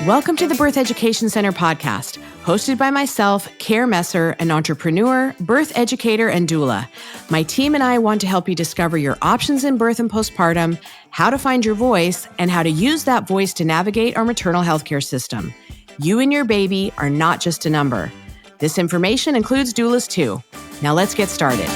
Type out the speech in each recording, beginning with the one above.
Welcome to the Birth Education Center podcast, hosted by myself, Care Messer, an entrepreneur, birth educator, and doula. My team and I want to help you discover your options in birth and postpartum, how to find your voice, and how to use that voice to navigate our maternal healthcare system. You and your baby are not just a number. This information includes doulas too. Now let's get started.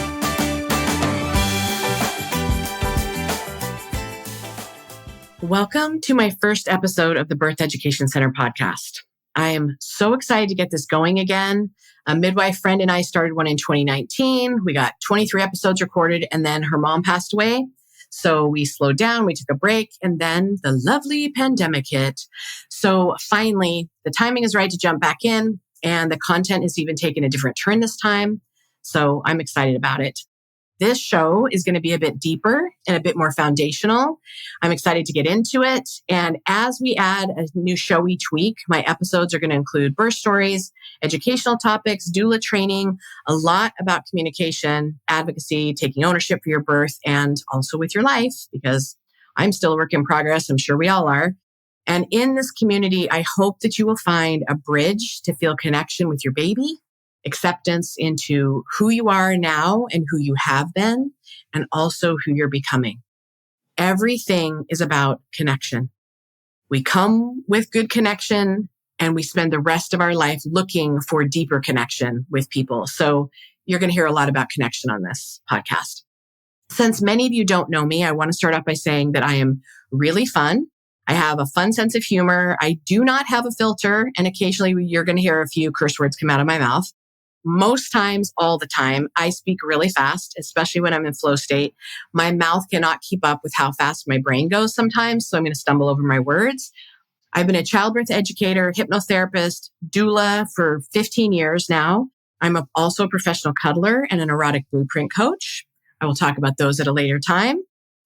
Welcome to my first episode of the Birth Education Center podcast. I am so excited to get this going again. A midwife friend and I started one in 2019. We got 23 episodes recorded, and then her mom passed away. So we slowed down, we took a break, and then the lovely pandemic hit. So finally, the timing is right to jump back in, and the content has even taken a different turn this time. So I'm excited about it. This show is going to be a bit deeper and a bit more foundational. I'm excited to get into it. And as we add a new show each week, my episodes are going to include birth stories, educational topics, doula training, a lot about communication, advocacy, taking ownership for your birth, and also with your life, because I'm still a work in progress. I'm sure we all are. And in this community, I hope that you will find a bridge to feel connection with your baby, acceptance into who you are now and who you have been, and also who you're becoming. Everything is about connection. We come with good connection and we spend the rest of our life looking for deeper connection with people. So you're going to hear a lot about connection on this podcast. Since many of you don't know me, I want to start off by saying that I am really fun. I have a fun sense of humor. I do not have a filter, and occasionally you're going to hear a few curse words come out of my mouth. Most times, all the time, I speak really fast, especially when I'm in flow state. My mouth cannot keep up with how fast my brain goes sometimes, so I'm going to stumble over my words. I've been a childbirth educator, hypnotherapist, doula for 15 years now. I'm also a professional cuddler and an erotic blueprint coach. I will talk about those at a later time.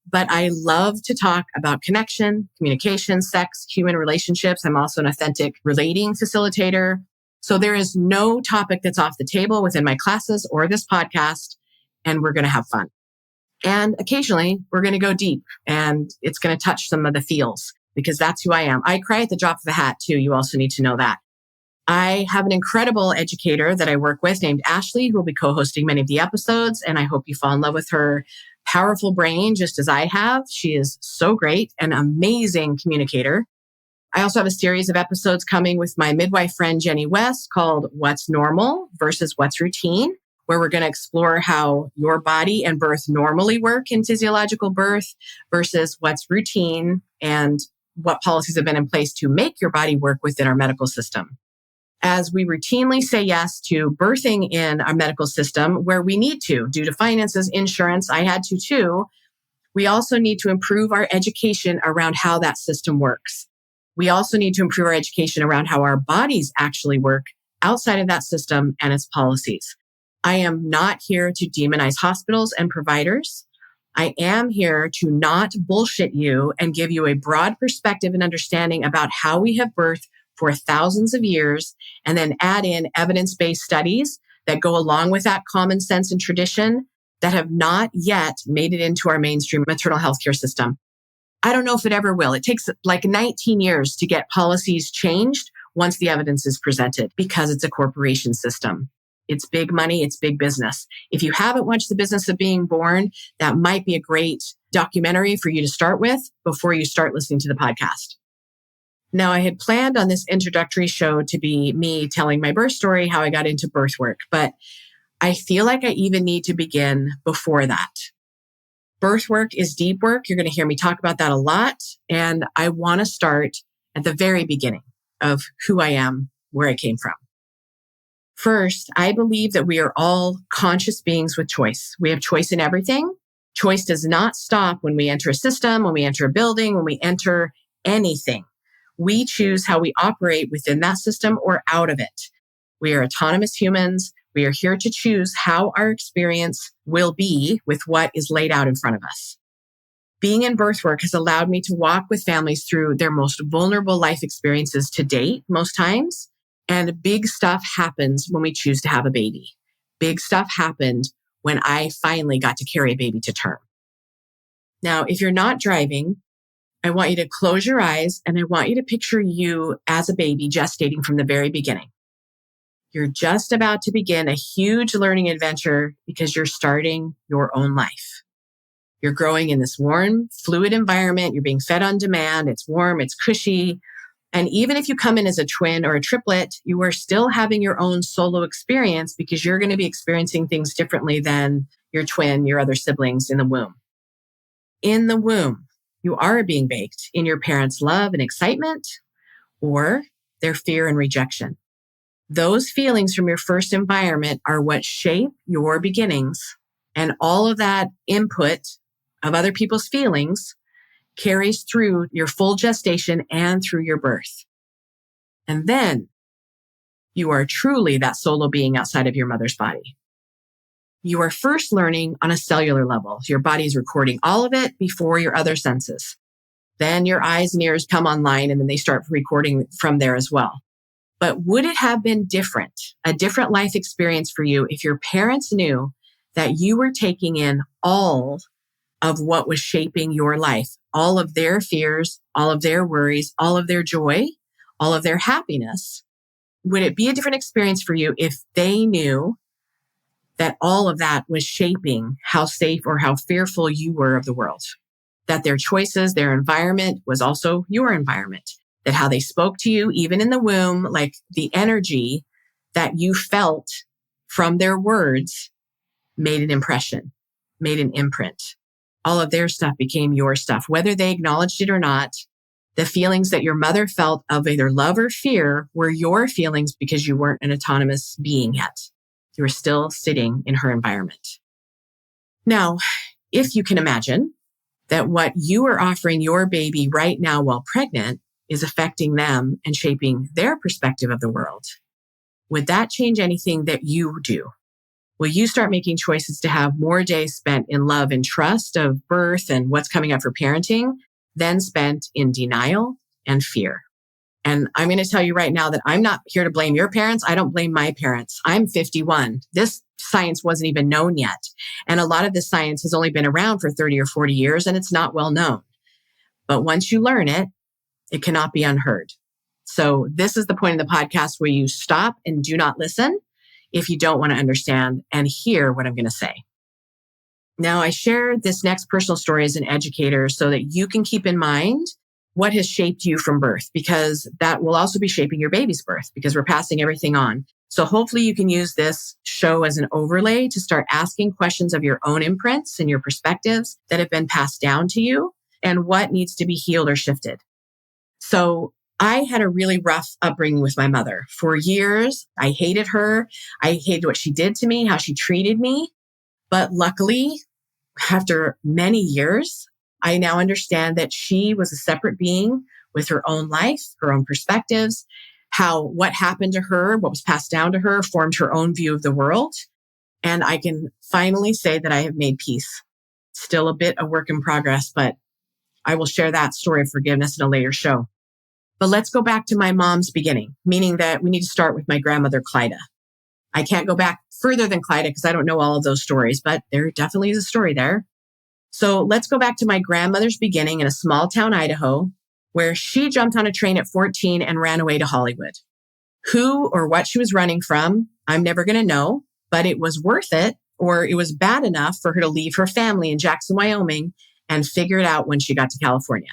But I love to talk about connection, communication, sex, human relationships. I'm also an authentic relating facilitator. So there is no topic that's off the table within my classes or this podcast, and we're going to have fun. And occasionally we're going to go deep, and it's going to touch some of the feels, because that's who I am. I cry at the drop of a hat too. You also need to know that. I have an incredible educator that I work with named Ashley, who will be co-hosting many of the episodes, and I hope you fall in love with her powerful brain just as I have. She is so great, an amazing communicator. I also have a series of episodes coming with my midwife friend, Jenny West, called What's Normal versus What's Routine, where we're going to explore how your body and birth normally work in physiological birth versus what's routine and what policies have been in place to make your body work within our medical system. As we routinely say yes to birthing in our medical system where we need to, due to finances, insurance, I had to too, we also need to improve our education around how that system works. We also need to improve our education around how our bodies actually work outside of that system and its policies. I am not here to demonize hospitals and providers. I am here to not bullshit you and give you a broad perspective and understanding about how we have birthed for thousands of years, and then add in evidence-based studies that go along with that common sense and tradition that have not yet made it into our mainstream maternal healthcare system. I don't know if it ever will. It takes like 19 years to get policies changed once the evidence is presented, because it's a corporation system. It's big money. It's big business. If you haven't watched The Business of Being Born, that might be a great documentary for you to start with before you start listening to the podcast. Now, I had planned on this introductory show to be me telling my birth story, how I got into birth work, but I feel like I even need to begin before that. Birth work is deep work. You're going to hear me talk about that a lot. And I want to start at the very beginning of who I am, where I came from. First, I believe that we are all conscious beings with choice. We have choice in everything. Choice does not stop when we enter a system, when we enter a building, when we enter anything. We choose how we operate within that system or out of it. We are autonomous humans. We are here to choose how our experience will be with what is laid out in front of us. Being in birth work has allowed me to walk with families through their most vulnerable life experiences to date, most times. And big stuff happens when we choose to have a baby. Big stuff happened when I finally got to carry a baby to term. Now, if you're not driving, I want you to close your eyes and I want you to picture you as a baby gestating from the very beginning. You're just about to begin a huge learning adventure because you're starting your own life. You're growing in this warm, fluid environment. You're being fed on demand. It's warm, it's cushy. And even if you come in as a twin or a triplet, you are still having your own solo experience because you're going to be experiencing things differently than your twin, your other siblings in the womb. In the womb, you are being baked in your parents' love and excitement or their fear and rejection. Those feelings from your first environment are what shape your beginnings. And all of that input of other people's feelings carries through your full gestation and through your birth. And then you are truly that solo being outside of your mother's body. You are first learning on a cellular level. Your body is recording all of it before your other senses. Then your eyes and ears come online and then they start recording from there as well. But would it have been different, a different life experience for you if your parents knew that you were taking in all of what was shaping your life, all of their fears, all of their worries, all of their joy, all of their happiness? Would it be a different experience for you if they knew that all of that was shaping how safe or how fearful you were of the world? That their choices, their environment was also your environment? That how they spoke to you, even in the womb, like the energy that you felt from their words made an impression, made an imprint. All of their stuff became your stuff, whether they acknowledged it or not. The feelings that your mother felt of either love or fear were your feelings because you weren't an autonomous being yet. You were still sitting in her environment. Now, if you can imagine that what you are offering your baby right now while pregnant is affecting them and shaping their perspective of the world, would that change anything that you do? Will you start making choices to have more days spent in love and trust of birth and what's coming up for parenting than spent in denial and fear? And I'm going to tell you right now that I'm not here to blame your parents. I don't blame my parents. I'm 51. This science wasn't even known yet. And a lot of this science has only been around for 30 or 40 years and it's not well known. But once you learn it, it cannot be unheard. So this is the point of the podcast where you stop and do not listen if you don't want to understand and hear what I'm going to say. Now, I share this next personal story as an educator so that you can keep in mind what has shaped you from birth, because that will also be shaping your baby's birth because we're passing everything on. So hopefully you can use this show as an overlay to start asking questions of your own imprints and your perspectives that have been passed down to you and what needs to be healed or shifted. So I had a really rough upbringing with my mother. For years, I hated her. I hated what she did to me, how she treated me. But luckily, after many years, I now understand that she was a separate being with her own life, her own perspectives, how what happened to her, what was passed down to her, formed her own view of the world. And I can finally say that I have made peace. Still a bit of work in progress, but I will share that story of forgiveness in a later show. But let's go back to my mom's beginning, meaning that we need to start with my grandmother, Clyda. I can't go back further than Clyda because I don't know all of those stories, but there definitely is a story there. So let's go back to my grandmother's beginning in a small town, Idaho, where she jumped on a train at 14 and ran away to Hollywood. Who or what she was running from, I'm never going to know, but it was worth it, or it was bad enough for her to leave her family in Jackson, Wyoming, and figure it out when she got to California.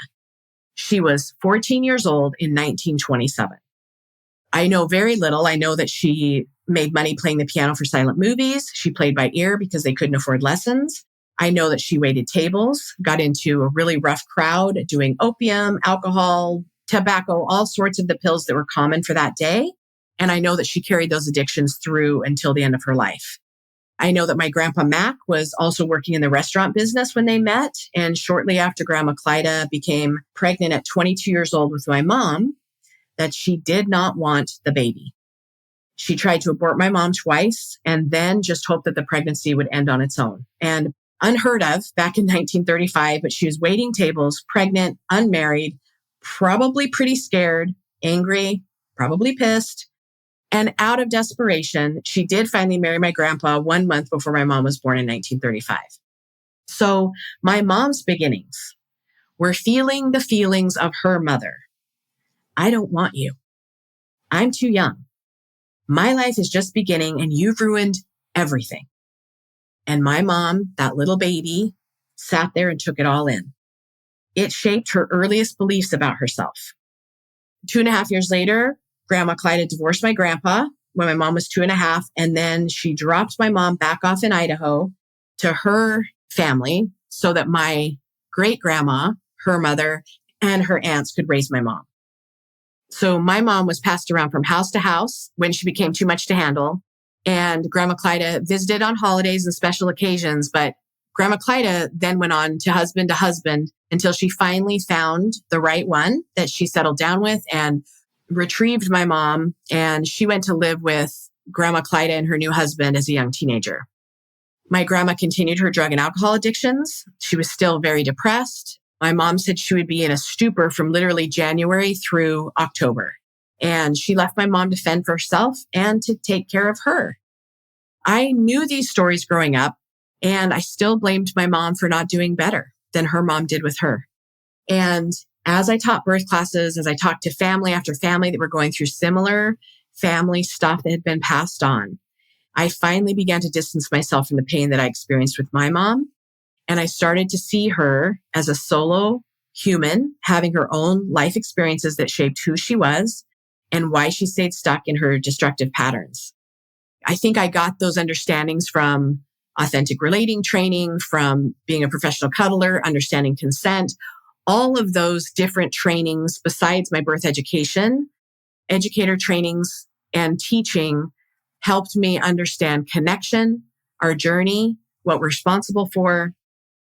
She was 14 years old in 1927. I know very little. I know that she made money playing the piano for silent movies. She played by ear because they couldn't afford lessons. I know that she waited tables, got into a really rough crowd doing opium, alcohol, tobacco, all sorts of the pills that were common for that day. And I know that she carried those addictions through until the end of her life. I know that my grandpa Mac was also working in the restaurant business when they met. And shortly after Grandma Clyda became pregnant at 22 years old with my mom, that she did not want the baby. She tried to abort my mom twice and then just hoped that the pregnancy would end on its own. And unheard of back in 1935, but she was waiting tables, pregnant, unmarried, probably pretty scared, angry, probably pissed. And out of desperation, she did finally marry my grandpa 1 month before my mom was born in 1935. So my mom's beginnings were feeling the feelings of her mother. I don't want you. I'm too young. My life is just beginning and you've ruined everything. And my mom, that little baby, sat there and took it all in. It shaped her earliest beliefs about herself. 2.5 years later, Grandma Clyda divorced my grandpa when my mom was 2.5. And then she dropped my mom back off in Idaho to her family so that my great grandma, her mother, and her aunts could raise my mom. So my mom was passed around from house to house when she became too much to handle. And Grandma Clyda visited on holidays and special occasions. But Grandma Clyda then went on to husband until she finally found the right one that she settled down with and retrieved my mom. And she went to live with Grandma Clyda and her new husband as a young teenager. My grandma continued her drug and alcohol addictions. She was still very depressed. My mom said she would be in a stupor from literally January through October. And she left my mom to fend for herself and to take care of her. I knew these stories growing up, and I still blamed my mom for not doing better than her mom did with her. And as I taught birth classes, as I talked to family after family that were going through similar family stuff that had been passed on, I finally began to distance myself from the pain that I experienced with my mom. And I started to see her as a solo human having her own life experiences that shaped who she was and why she stayed stuck in her destructive patterns. I think I got those understandings from authentic relating training, from being a professional cuddler, understanding consent, all of those different trainings besides my birth education, educator trainings and teaching helped me understand connection, our journey, what we're responsible for,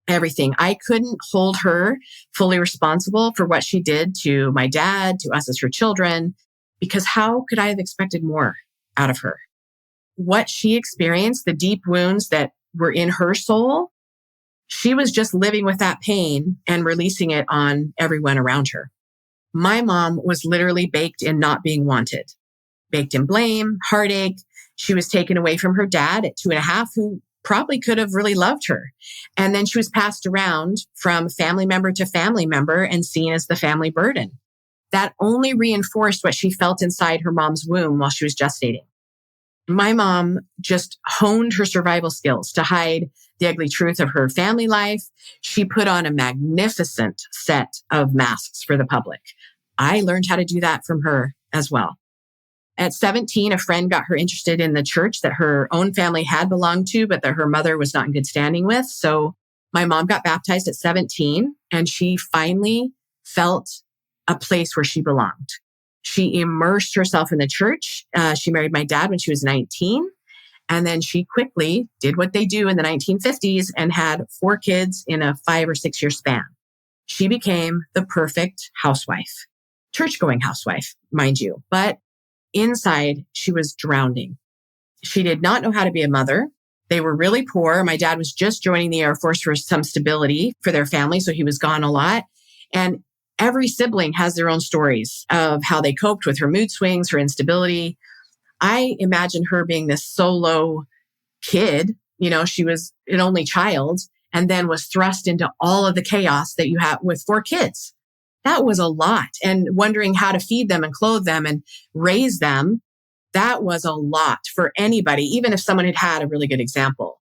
everything. I couldn't hold her fully responsible for what she did to my dad, to us as her children, because how could I have expected more out of her? What she experienced, the deep wounds that were in her soul, she was just living with that pain and releasing it on everyone around her. My mom was literally baked in not being wanted, baked in blame, heartache. She was taken away from her dad at 2.5, who probably could have really loved her. And then she was passed around from family member to family member and seen as the family burden. That only reinforced what she felt inside her mom's womb while she was gestating. My mom just honed her survival skills to hide the ugly truth of her family life. She put on a magnificent set of masks for the public. I learned how to do that from her as well. At 17, a friend got her interested in the church that her own family had belonged to, but that her mother was not in good standing with. So my mom got baptized at 17, and she finally felt a place where she belonged. She immersed herself in the church. She married my dad when she was 19. And then she quickly did what they do in the 1950s and had 4 kids in a 5 or 6 year span. She became the perfect housewife, church-going housewife, mind you. But inside, she was drowning. She did not know how to be a mother. They were really poor. My dad was just joining the Air Force for some stability for their family, so he was gone a lot. And every sibling has their own stories of how they coped with her mood swings, her instability. I imagine her being this solo kid. She was an only child and then was thrust into all of the chaos that you have with 4 kids. That was a lot. And wondering how to feed them and clothe them and raise them, that was a lot for anybody, even if someone had had a really good example.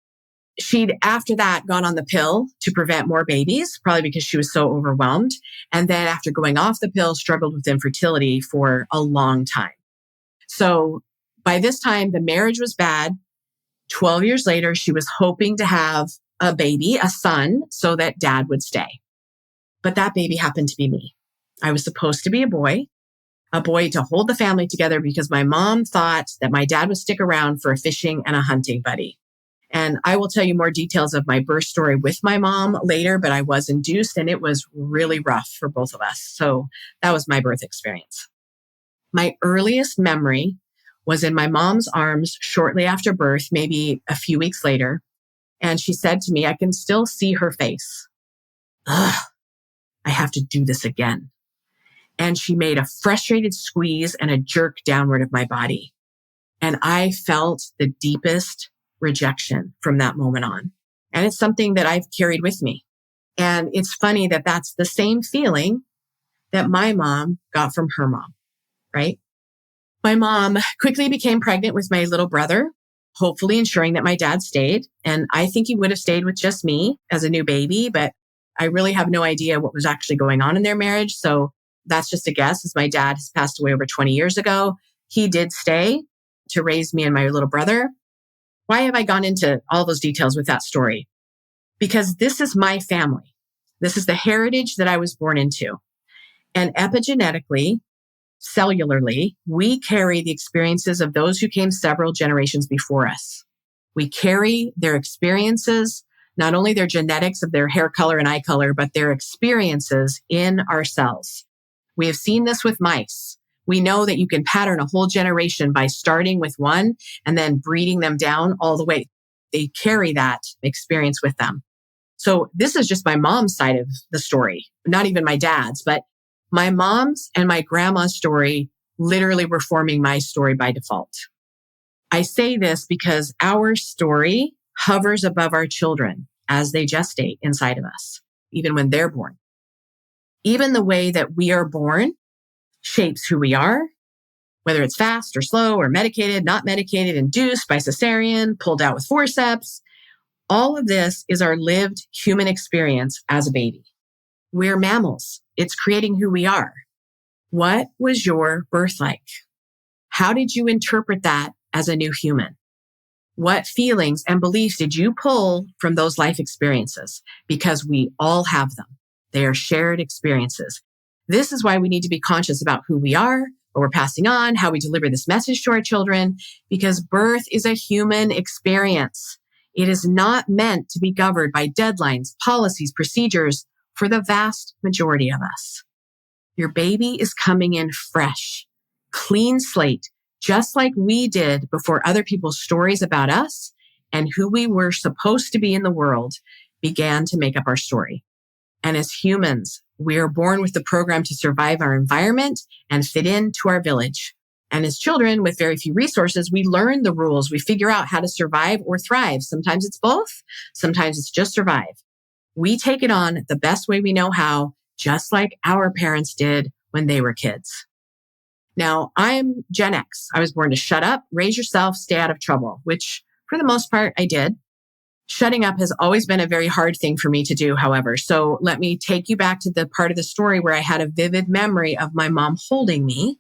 She'd, after that, gone on the pill to prevent more babies, probably because she was so overwhelmed. And then after going off the pill, struggled with infertility for a long time. So by this time, the marriage was bad. 12 years later, she was hoping to have a baby, a son, so that dad would stay. But that baby happened to be me. I was supposed to be a boy to hold the family together because my mom thought that my dad would stick around for a fishing and a hunting buddy. And I will tell you more details of my birth story with my mom later, but I was induced and it was really rough for both of us. So that was my birth experience. My earliest memory was in my mom's arms shortly after birth, maybe a few weeks later. And she said to me, I can still see her face. Ugh, I have to do this again. And she made a frustrated squeeze and a jerk downward of my body. And I felt the deepest rejection from that moment on. And it's something that I've carried with me. And it's funny that that's the same feeling that my mom got from her mom, right? My mom quickly became pregnant with my little brother, hopefully ensuring that my dad stayed. And I think he would have stayed with just me as a new baby, but I really have no idea what was actually going on in their marriage. So that's just a guess, as my dad has passed away over 20 years ago. He did stay to raise me and my little brother. Why have I gone into all those details with that story? Because this is my family. This is the heritage that I was born into. And epigenetically, cellularly, we carry the experiences of those who came several generations before us. We carry their experiences, not only their genetics of their hair color and eye color, but their experiences in our cells. We have seen this with mice. We know that you can pattern a whole generation by starting with one and then breeding them down all the way. They carry that experience with them. So this is just my mom's side of the story, not even my dad's, but my mom's and my grandma's story literally were forming my story by default. I say this because our story hovers above our children as they gestate inside of us, even when they're born. Even the way that we are born shapes who we are, whether it's fast or slow or medicated, not medicated, induced by cesarean, pulled out with forceps. All of this is our lived human experience as a baby. We're mammals. It's creating who we are. What was your birth like? How did you interpret that as a new human? What feelings and beliefs did you pull from those life experiences? Because we all have them. They are shared experiences. This is why we need to be conscious about who we are, what we're passing on, how we deliver this message to our children, because birth is a human experience. It is not meant to be governed by deadlines, policies, procedures for the vast majority of us. Your baby is coming in fresh, clean slate, just like we did before other people's stories about us and who we were supposed to be in the world began to make up our story. And as humans, we are born with the program to survive our environment and fit into our village. And as children with very few resources, we learn the rules. We figure out how to survive or thrive. Sometimes it's both. Sometimes it's just survive. We take it on the best way we know how, just like our parents did when they were kids. Now, I'm Gen X. I was born to shut up, raise yourself, stay out of trouble, which for the most part I did. Shutting up has always been a very hard thing for me to do, however. So let me take you back to the part of the story where I had a vivid memory of my mom holding me,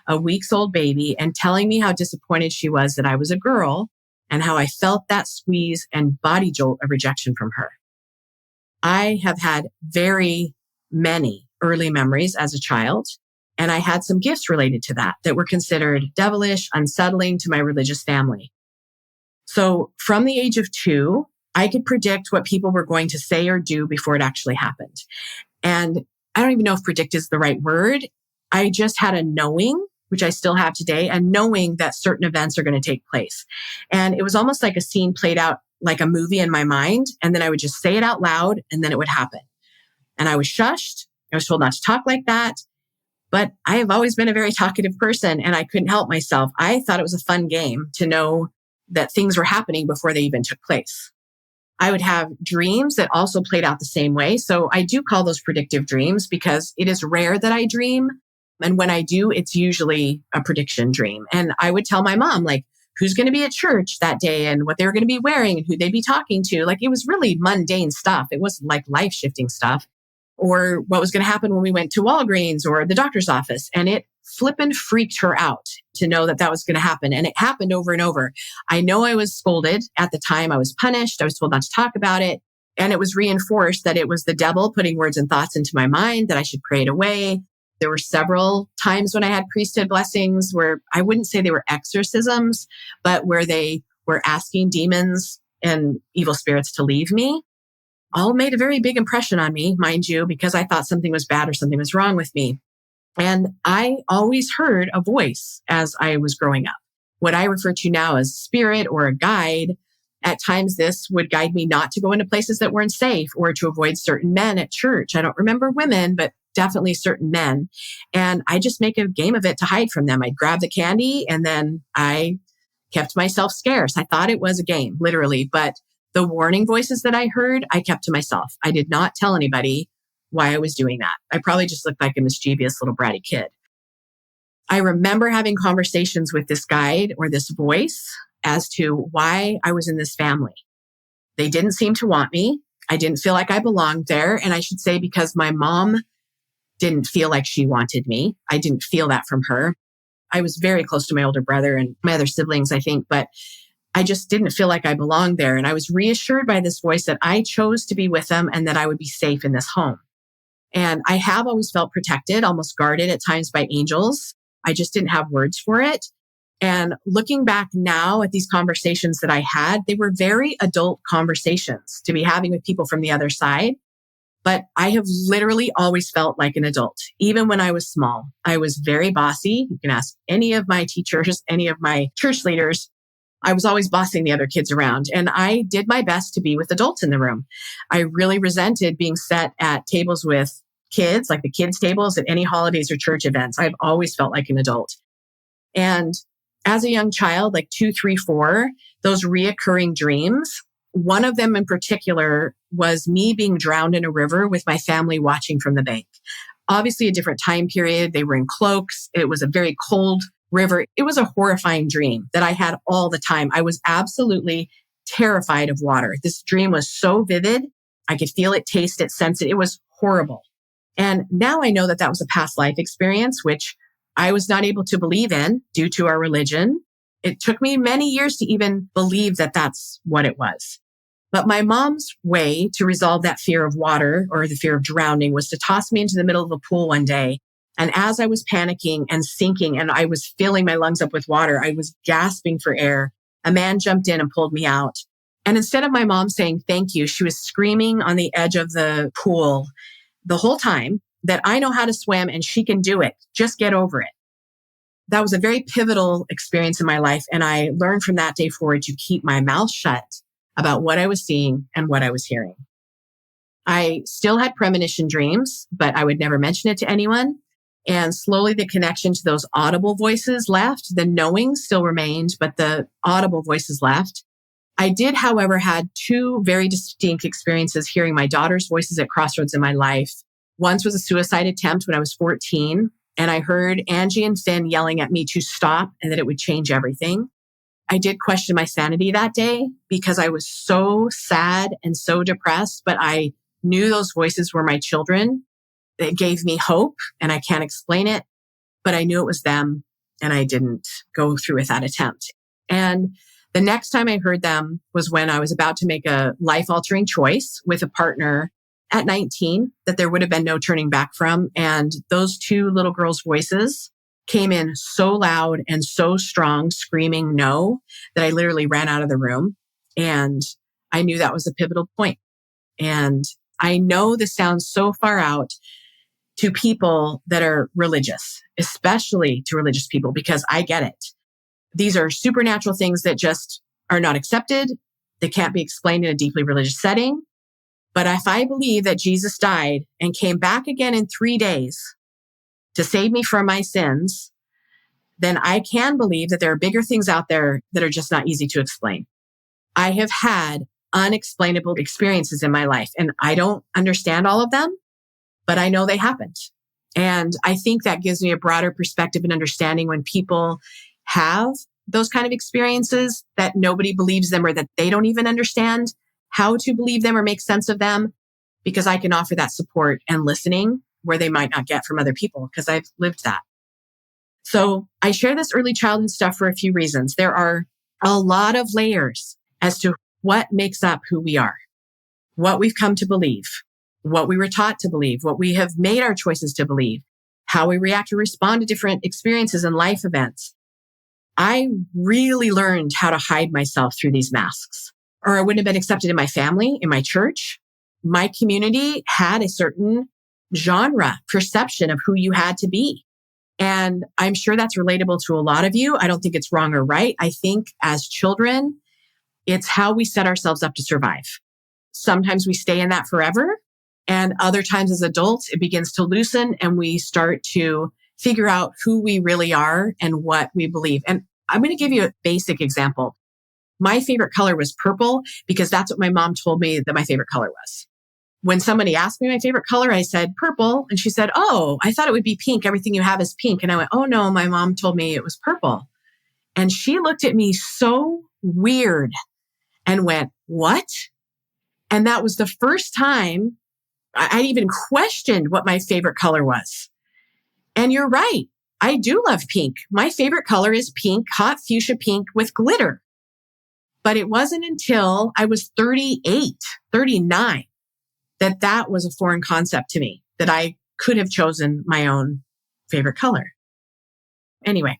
a weeks-old baby, and telling me how disappointed she was that I was a girl and how I felt that squeeze and body jolt of rejection from her. I have had very many early memories as a child, and I had some gifts related to that were considered devilish, unsettling to my religious family. So from the age of 2, I could predict what people were going to say or do before it actually happened. And I don't even know if predict is the right word. I just had a knowing, which I still have today, a knowing that certain events are going to take place. And it was almost like a scene played out like a movie in my mind. And then I would just say it out loud and then it would happen. And I was shushed. I was told not to talk like that. But I have always been a very talkative person and I couldn't help myself. I thought it was a fun game to know that things were happening before they even took place. I would have dreams that also played out the same way. So I do call those predictive dreams because it is rare that I dream. And when I do, it's usually a prediction dream. And I would tell my mom, like, who's going to be at church that day and what they were going to be wearing and who they'd be talking to. Like, it was really mundane stuff. It wasn't like life-shifting stuff. Or what was going to happen when we went to Walgreens or the doctor's office. And it flippin' freaked her out to know that that was going to happen. And it happened over and over. I know I was scolded at the time. I was punished. I was told not to talk about it. And it was reinforced that it was the devil putting words and thoughts into my mind, that I should pray it away. There were several times when I had priesthood blessings where I wouldn't say they were exorcisms, but where they were asking demons and evil spirits to leave me. All made a very big impression on me, mind you, because I thought something was bad or something was wrong with me. And I always heard a voice as I was growing up. What I refer to now as spirit or a guide. At times, this would guide me not to go into places that weren't safe or to avoid certain men at church. I don't remember women, but definitely certain men. And I just make a game of it to hide from them. I'd grab the candy and then I kept myself scarce. I thought it was a game, literally, but The warning voices that I heard, I kept to myself. I did not tell anybody why I was doing that. I probably just looked like a mischievous little bratty kid. I remember having conversations with this guide or this voice as to why I was in this family. They didn't seem to want me. I didn't feel like I belonged there. And I should say because my mom didn't feel like she wanted me. I didn't feel that from her. I was very close to my older brother and my other siblings, I think, but I just didn't feel like I belonged there. And I was reassured by this voice that I chose to be with them and that I would be safe in this home. And I have always felt protected, almost guarded at times by angels. I just didn't have words for it. And looking back now at these conversations that I had, they were very adult conversations to be having with people from the other side. But I have literally always felt like an adult. Even when I was small, I was very bossy. You can ask any of my teachers, any of my church leaders. I was always bossing the other kids around. And I did my best to be with adults in the room. I really resented being set at tables with kids, like the kids' tables at any holidays or church events. I've always felt like an adult. And as a young child, like 2, 3, 4, those reoccurring dreams, one of them in particular was me being drowned in a river with my family watching from the bank. Obviously a different time period. They were in cloaks. It was a very cold river. It was a horrifying dream that I had all the time. I was absolutely terrified of water. This dream was so vivid. I could feel it, taste it, sense it. It was horrible. And now I know that that was a past life experience, which I was not able to believe in due to our religion. It took me many years to even believe that that's what it was. But my mom's way to resolve that fear of water or the fear of drowning was to toss me into the middle of a pool one day. And as I was panicking and sinking and I was filling my lungs up with water, I was gasping for air. A man jumped in and pulled me out. And instead of my mom saying thank you, she was screaming on the edge of the pool the whole time that I know how to swim and she can do it. Just get over it. That was a very pivotal experience in my life. And I learned from that day forward to keep my mouth shut about what I was seeing and what I was hearing. I still had premonition dreams, but I would never mention it to anyone. And slowly the connection to those audible voices left. The knowing still remained, but the audible voices left. I did, however, had 2 very distinct experiences hearing my daughter's voices at crossroads in my life. Once was a suicide attempt when I was 14, and I heard Angie and Finn yelling at me to stop and that it would change everything. I did question my sanity that day because I was so sad and so depressed, but I knew those voices were my children. It gave me hope and I can't explain it, but I knew it was them and I didn't go through with that attempt. And the next time I heard them was when I was about to make a life-altering choice with a partner at 19 that there would have been no turning back from. And those 2 little girls' voices came in so loud and so strong, screaming no, that I literally ran out of the room. And I knew that was a pivotal point. And I know this sounds so far out to people that are religious, especially to religious people, because I get it. These are supernatural things that just are not accepted. They can't be explained in a deeply religious setting. But if I believe that Jesus died and came back again in 3 days to save me from my sins, then I can believe that there are bigger things out there that are just not easy to explain. I have had unexplainable experiences in my life, and I don't understand all of them, but I know they happened. And I think that gives me a broader perspective and understanding when people have those kind of experiences that nobody believes them or that they don't even understand how to believe them or make sense of them, because I can offer that support and listening where they might not get from other people because I've lived that. So I share this early childhood stuff for a few reasons. There are a lot of layers as to what makes up who we are, what we've come to believe, what we were taught to believe, what we have made our choices to believe, how we react or respond to different experiences and life events. I really learned how to hide myself through these masks, or I wouldn't have been accepted in my family, in my church. My community had a certain genre perception of who you had to be. And I'm sure that's relatable to a lot of you. I don't think it's wrong or right. I think as children, it's how we set ourselves up to survive. Sometimes we stay in that forever. And other times as adults, it begins to loosen and we start to figure out who we really are and what we believe. And I'm going to give you a basic example. My favorite color was purple because that's what my mom told me that my favorite color was. When somebody asked me my favorite color, I said purple. And she said, "Oh, I thought it would be pink. Everything you have is pink." And I went, "Oh no, my mom told me it was purple." And she looked at me so weird and went, "What?" And that was the first time I even questioned what my favorite color was. And you're right. I do love pink. My favorite color is pink, hot fuchsia pink with glitter. But it wasn't until I was 38, 39, that was a foreign concept to me, that I could have chosen my own favorite color. Anyway,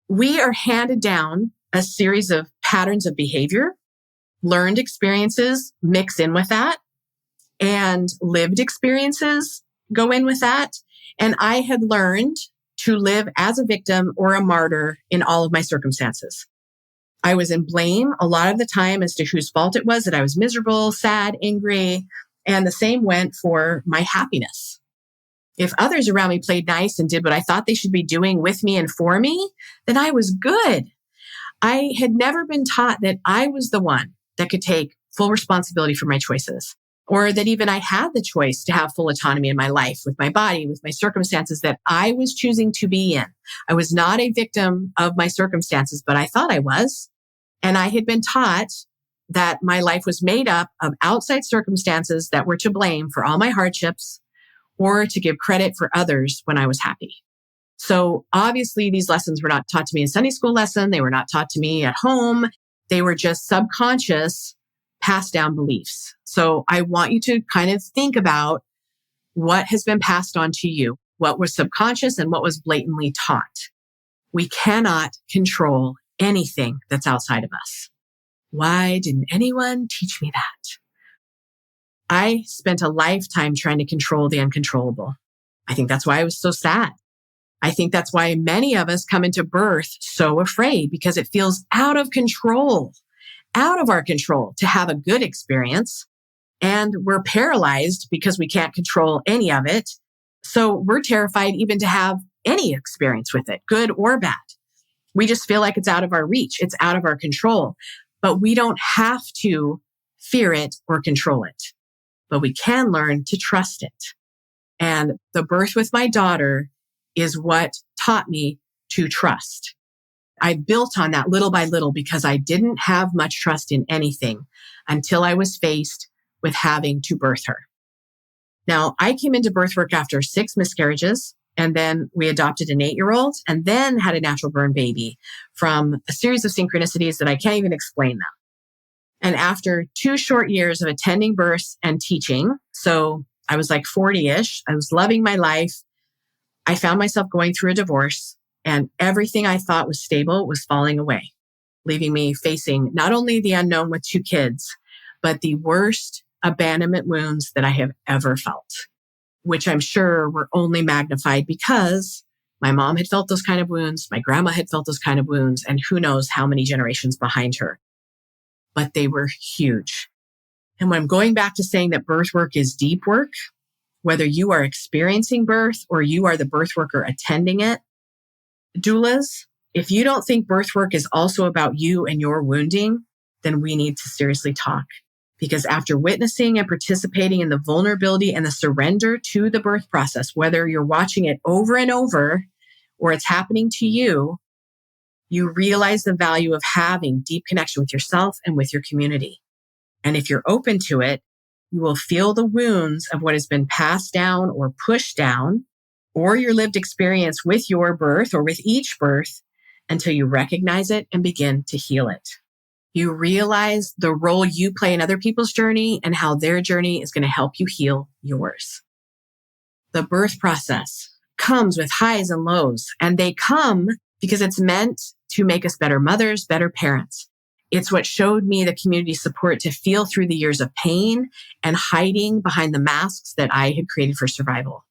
we are handed down a series of patterns of behavior, learned experiences mix in with that, and lived experiences go in with that. And I had learned to live as a victim or a martyr in all of my circumstances. I was in blame a lot of the time as to whose fault it was that I was miserable, sad, angry, and the same went for my happiness. If others around me played nice and did what I thought they should be doing with me and for me, then I was good. I had never been taught that I was the one that could take full responsibility for my choices, or that even I had the choice to have full autonomy in my life, with my body, with my circumstances that I was choosing to be in. I was not a victim of my circumstances, but I thought I was. And I had been taught that my life was made up of outside circumstances that were to blame for all my hardships, or to give credit for others when I was happy. So obviously these lessons were not taught to me in Sunday school lesson. They were not taught to me at home. They were just subconscious, passed down beliefs. So I want you to kind of think about what has been passed on to you, what was subconscious and what was blatantly taught. We cannot control anything that's outside of us. Why didn't anyone teach me that? I spent a lifetime trying to control the uncontrollable. I think that's why I was so sad. I think that's why many of us come into birth so afraid, because it feels out of our control to have a good experience. And we're paralyzed because we can't control any of it. So we're terrified even to have any experience with it, good or bad. We just feel like it's out of our reach. It's out of our control, but we don't have to fear it or control it, but we can learn to trust it. And the birth with my daughter is what taught me to trust. I built on that little by little because I didn't have much trust in anything until I was faced with having to birth her. Now, I came into birth work after 6 miscarriages, and then we adopted an 8-year-old, and then had a natural born baby from a series of synchronicities that I can't even explain now. And after 2 short years of attending births and teaching, so I was like 40-ish, I was loving my life, I found myself going through a divorce, and everything I thought was stable was falling away, leaving me facing not only the unknown with 2 kids, but the worst abandonment wounds that I have ever felt, which I'm sure were only magnified because my mom had felt those kind of wounds, my grandma had felt those kind of wounds, and who knows how many generations behind her. But they were huge. And when I'm going back to saying that birth work is deep work, whether you are experiencing birth or you are the birth worker attending it, doulas, if you don't think birth work is also about you and your wounding, then we need to seriously talk. Because after witnessing and participating in the vulnerability and the surrender to the birth process, whether you're watching it over and over or it's happening to you, you realize the value of having deep connection with yourself and with your community. And if you're open to it, you will feel the wounds of what has been passed down or pushed down, or your lived experience with your birth or with each birth, until you recognize it and begin to heal it. You realize the role you play in other people's journey and how their journey is going to help you heal yours. The birth process comes with highs and lows, and they come because it's meant to make us better mothers, better parents. It's what showed me the community support to feel through the years of pain and hiding behind the masks that I had created for survival.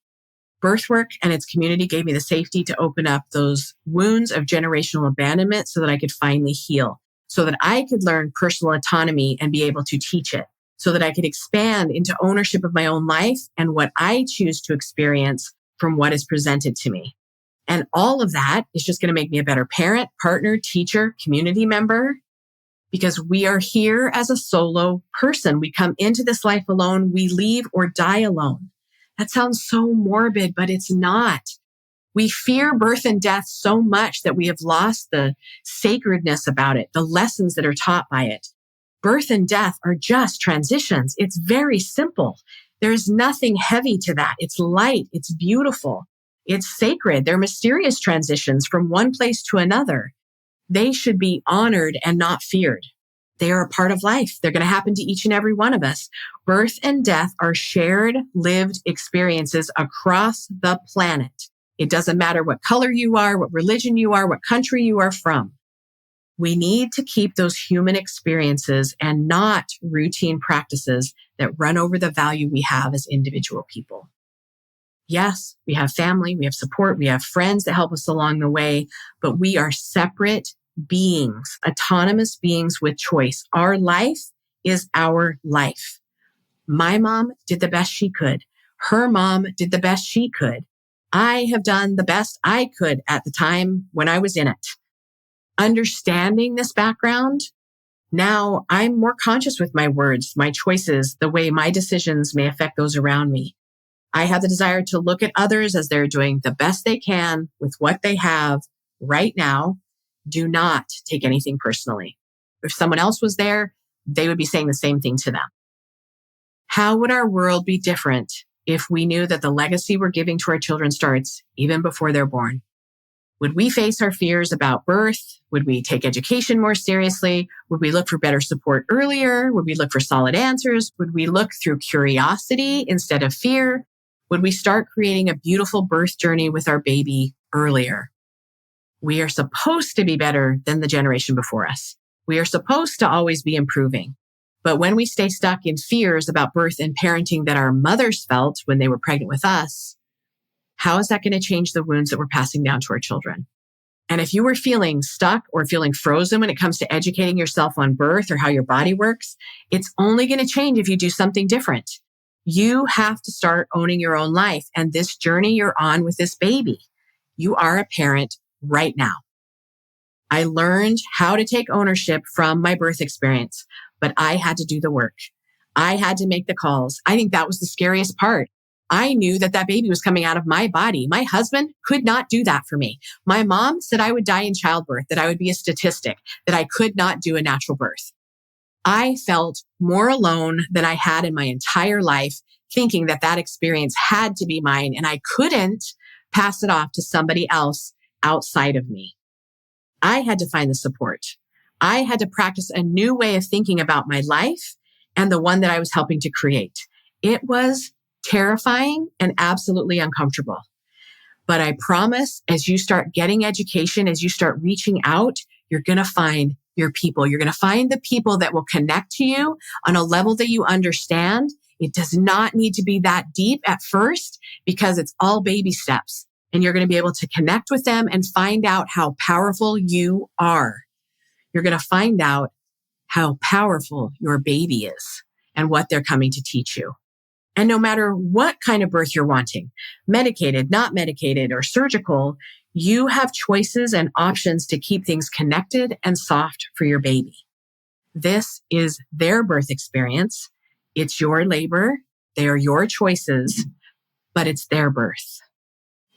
Birth work and its community gave me the safety to open up those wounds of generational abandonment so that I could finally heal, so that I could learn personal autonomy and be able to teach it, so that I could expand into ownership of my own life and what I choose to experience from what is presented to me. And all of that is just going to make me a better parent, partner, teacher, community member, because we are here as a solo person. We come into this life alone. We leave or die alone. That sounds so morbid, but it's not. We fear birth and death so much that we have lost the sacredness about it, the lessons that are taught by it. Birth and death are just transitions. It's very simple. There's nothing heavy to that. It's light. It's beautiful. It's sacred. They're mysterious transitions from one place to another. They should be honored and not feared. They are a part of life. They're going to happen to each and every one of us. Birth and death are shared, lived experiences across the planet. It doesn't matter what color you are, what religion you are, what country you are from. We need to keep those human experiences and not routine practices that run over the value we have as individual people. Yes, we have family, we have support, we have friends that help us along the way, but we are separate beings, autonomous beings with choice. Our life is our life. My mom did the best she could. Her mom did the best she could. I have done the best I could at the time when I was in it. Understanding this background, now I'm more conscious with my words, my choices, the way my decisions may affect those around me. I have the desire to look at others as they're doing the best they can with what they have right now. Do not take anything personally. If someone else was there, they would be saying the same thing to them. How would our world be different if we knew that the legacy we're giving to our children starts even before they're born? Would we face our fears about birth? Would we take education more seriously? Would we look for better support earlier? Would we look for solid answers? Would we look through curiosity instead of fear? Would we start creating a beautiful birth journey with our baby earlier? We are supposed to be better than the generation before us. We are supposed to always be improving. But when we stay stuck in fears about birth and parenting that our mothers felt when they were pregnant with us, how is that going to change the wounds that we're passing down to our children? And if you were feeling stuck or feeling frozen when it comes to educating yourself on birth or how your body works, it's only going to change if you do something different. You have to start owning your own life and this journey you're on with this baby. You are a parent right now. I learned how to take ownership from my birth experience, but I had to do the work. I had to make the calls. I think that was the scariest part. I knew that that baby was coming out of my body. My husband could not do that for me. My mom said I would die in childbirth, that I would be a statistic, that I could not do a natural birth. I felt more alone than I had in my entire life, thinking that that experience had to be mine and I couldn't pass it off to somebody else outside of me. I had to find the support. I had to practice a new way of thinking about my life and the one that I was helping to create. It was terrifying and absolutely uncomfortable. But I promise, as you start getting education, as you start reaching out, you're going to find your people. You're going to find the people that will connect to you on a level that you understand. It does not need to be that deep at first because it's all baby steps. And you're going to be able to connect with them and find out how powerful you are. You're going to find out how powerful your baby is and what they're coming to teach you. And no matter what kind of birth you're wanting, medicated, not medicated, or surgical, you have choices and options to keep things connected and soft for your baby. This is their birth experience. It's your labor. They are your choices, but it's their birth.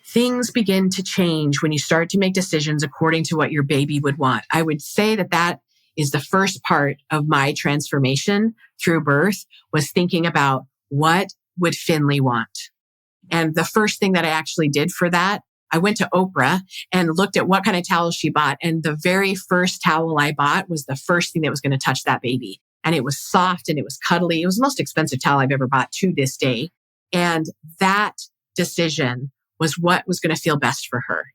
Things begin to change when you start to make decisions according to what your baby would want. I would say that that is the first part of my transformation through birth, was thinking about what would Finley want? And the first thing that I actually did for that, I went to Oprah and looked at what kind of towels she bought. And the very first towel I bought was the first thing that was going to touch that baby. And it was soft and it was cuddly. It was the most expensive towel I've ever bought to this day. And that decision was what was going to feel best for her.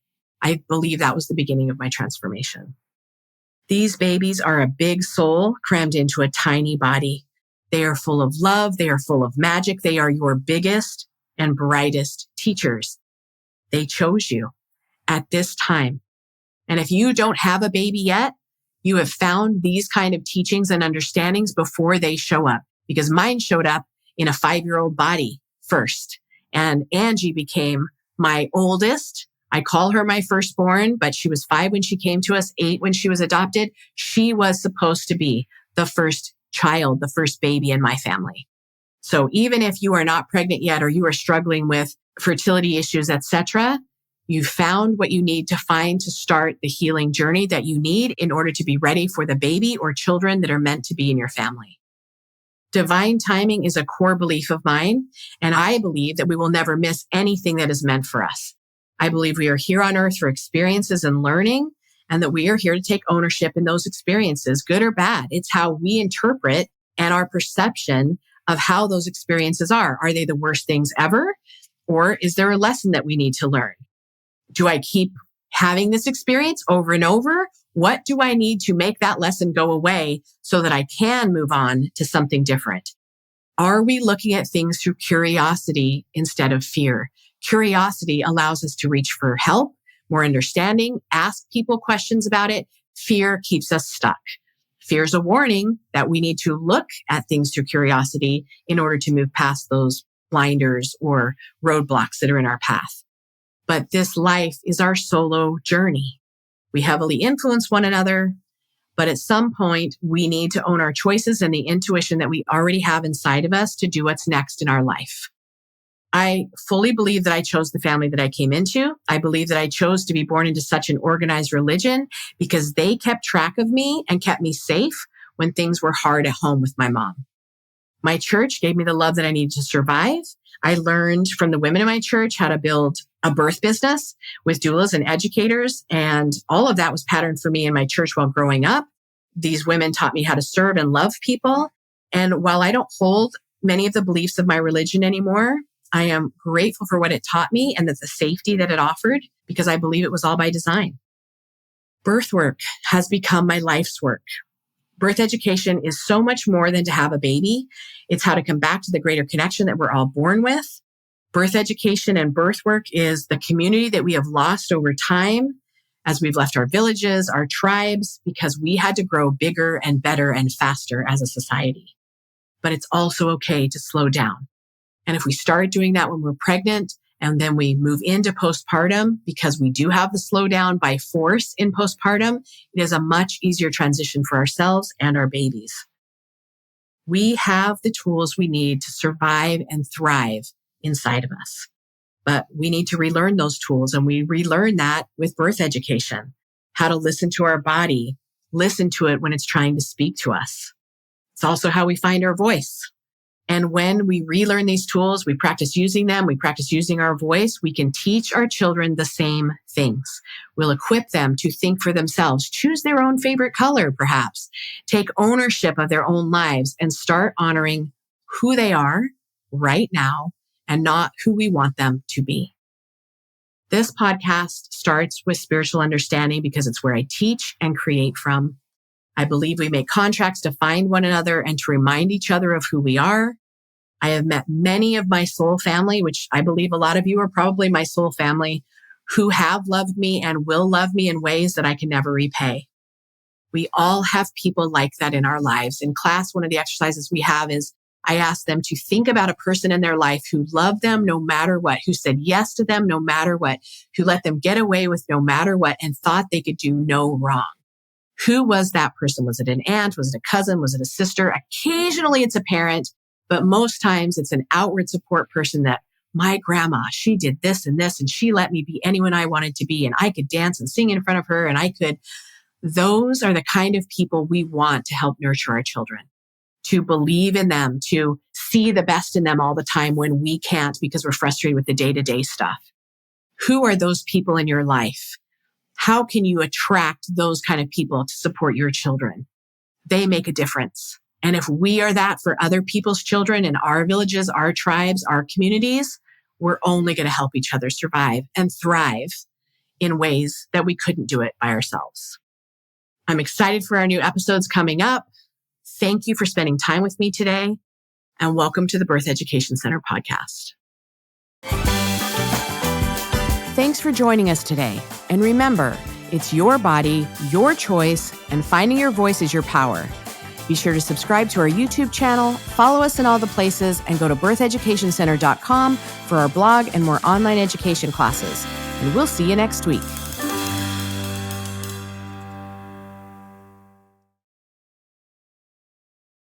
I believe that was the beginning of my transformation. These babies are a big soul crammed into a tiny body. They are full of love. They are full of magic. They are your biggest and brightest teachers. They chose you at this time. And if you don't have a baby yet, you have found these kind of teachings and understandings before they show up, because mine showed up in a 5-year-old body first. And Angie became my oldest. I call her my firstborn, but she was 5 when she came to us, 8 when she was adopted. She was supposed to be the first child, the first baby in my family. So even if you are not pregnant yet, or you are struggling with fertility issues, etc., you found what you need to find to start the healing journey that you need in order to be ready for the baby or children that are meant to be in your family. Divine timing is a core belief of mine, and I believe that we will never miss anything that is meant for us. I believe we are here on earth for experiences and learning, and that we are here to take ownership in those experiences, good or bad. It's how we interpret and our perception of how those experiences are. Are they the worst things ever? Or is there a lesson that we need to learn? Do I keep having this experience over and over? What do I need to make that lesson go away so that I can move on to something different? Are we looking at things through curiosity instead of fear? Curiosity allows us to reach for help, more understanding, ask people questions about it. Fear keeps us stuck. Fear is a warning that we need to look at things through curiosity in order to move past those blinders or roadblocks that are in our path. But this life is our solo journey. We heavily influence one another, but at some point we need to own our choices and the intuition that we already have inside of us to do what's next in our life. I fully believe that I chose the family that I came into. I believe that I chose to be born into such an organized religion because they kept track of me and kept me safe when things were hard at home with my mom. My church gave me the love that I needed to survive. I learned from the women in my church how to build a birth business with doulas and educators. And all of that was patterned for me in my church while growing up. These women taught me how to serve and love people. And while I don't hold many of the beliefs of my religion anymore, I am grateful for what it taught me and the safety that it offered, because I believe it was all by design. Birth work has become my life's work. Birth education is so much more than to have a baby. It's how to come back to the greater connection that we're all born with. Birth education and birth work is the community that we have lost over time as we've left our villages, our tribes, because we had to grow bigger and better and faster as a society. But it's also okay to slow down. And if we start doing that when we're pregnant, and then we move into postpartum, because we do have the slowdown by force in postpartum, it is a much easier transition for ourselves and our babies. We have the tools we need to survive and thrive inside of us. But we need to relearn those tools, and we relearn that with birth education. How to listen to our body, listen to it when it's trying to speak to us. It's also how we find our voice. And when we relearn these tools, we practice using them, we practice using our voice, we can teach our children the same things. We'll equip them to think for themselves, choose their own favorite color, perhaps, take ownership of their own lives, and start honoring who they are right now and not who we want them to be. This podcast starts with spiritual understanding because it's where I teach and create from. I believe we make contracts to find one another and to remind each other of who we are. I have met many of my soul family, which I believe a lot of you are probably my soul family, who have loved me and will love me in ways that I can never repay. We all have people like that in our lives. In class, one of the exercises we have is I ask them to think about a person in their life who loved them no matter what, who said yes to them no matter what, who let them get away with no matter what, and thought they could do no wrong. Who was that person? Was it an aunt? Was it a cousin? Was it a sister? Occasionally it's a parent, but most times it's an outward support person that my grandma, she did this and this, and she let me be anyone I wanted to be, and I could dance and sing in front of her, and I could. Those are the kind of people we want to help nurture our children, to believe in them, to see the best in them all the time when we can't because we're frustrated with the day-to-day stuff. Who are those people in your life? How can you attract those kind of people to support your children? They make a difference. And if we are that for other people's children in our villages, our tribes, our communities, we're only going to help each other survive and thrive in ways that we couldn't do it by ourselves. I'm excited for our new episodes coming up. Thank you for spending time with me today, and welcome to the Birth Education Center podcast. Thanks for joining us today. And remember, it's your body, your choice, and finding your voice is your power. Be sure to subscribe to our YouTube channel, follow us in all the places, and go to birtheducationcenter.com for our blog and more online education classes. And we'll see you next week.